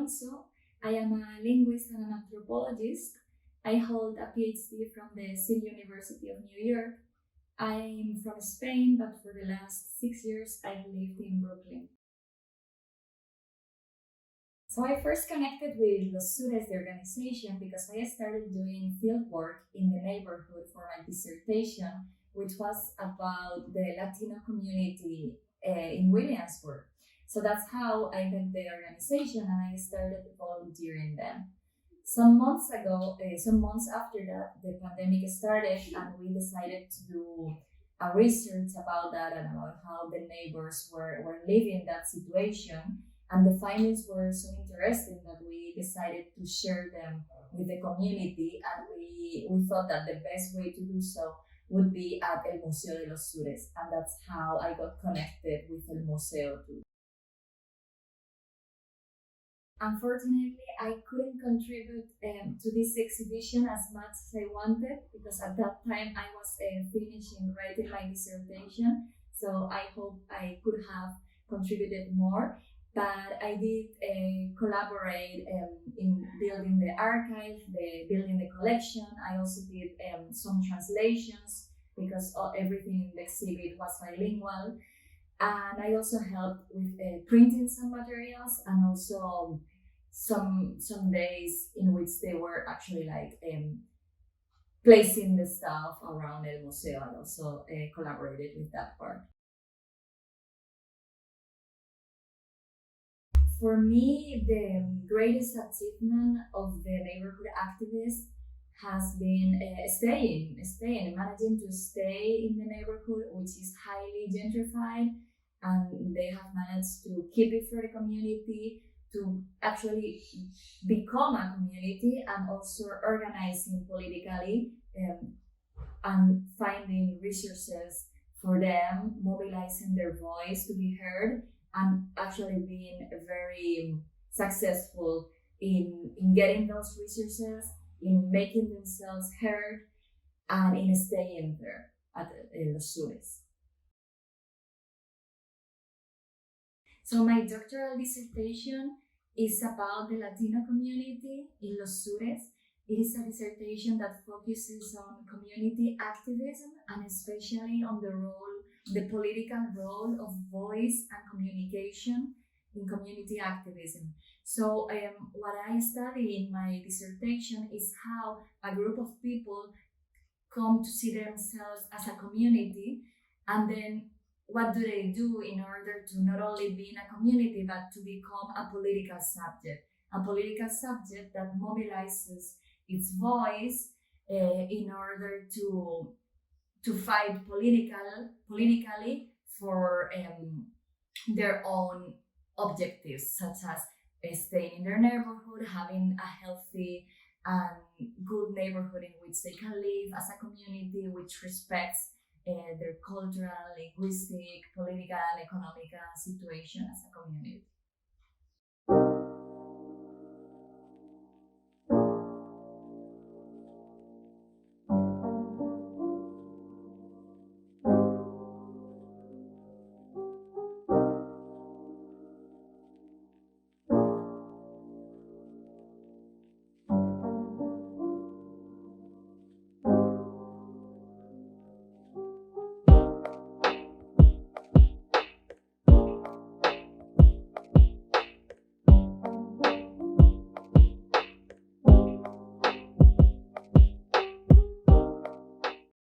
Alonso. I am a linguist and an anthropologist. I hold a PhD from the City University of New York. I'm from Spain, but for the last 6 years, I've lived in Brooklyn. So I first connected with Los Sures, the organization, because I started doing field work in the neighborhood for my dissertation, which was about the Latino community in Williamsburg. So that's how I met the organization, and I started volunteering them. Some months after that, the pandemic started, and we decided to do a research about that and about how the neighbors were living that situation. And the findings were so interesting that we decided to share them with the community, and we thought that the best way to do so would be at El Museo de los Sures, and that's how I got connected with El Museo too. Unfortunately, I couldn't contribute to this exhibition as much as I wanted, because at that time I was finishing writing my dissertation, so I hope I could have contributed more. But I did collaborate in building the archive, building the collection. I also did some translations, because everything in the exhibit was bilingual. And I also helped with printing some materials, and also some days in which they were actually like placing the stuff around El Museo. I also collaborated with that part. For me, the greatest achievement of the neighborhood activists has been managing to stay in the neighborhood, which is highly gentrified, and they have managed to keep it for the community, to actually become a community, and also organizing politically and finding resources for them, mobilizing their voice to be heard, and actually being very successful in getting those resources, in making themselves heard, and in staying there at Los Sures. So my doctoral dissertation is about the Latino community in Los Sures. It is a dissertation that focuses on community activism, and especially on the political role of voice and communication in community activism. So what I study in my dissertation is how a group of people come to see themselves as a community, and then what do they do in order to not only be in a community, but to become a political subject that mobilizes its voice in order to fight politically for their own objectives, such as staying in their neighborhood, having a healthy and good neighborhood in which they can live as a community, which respects their cultural, linguistic, political, and economic situation as a community.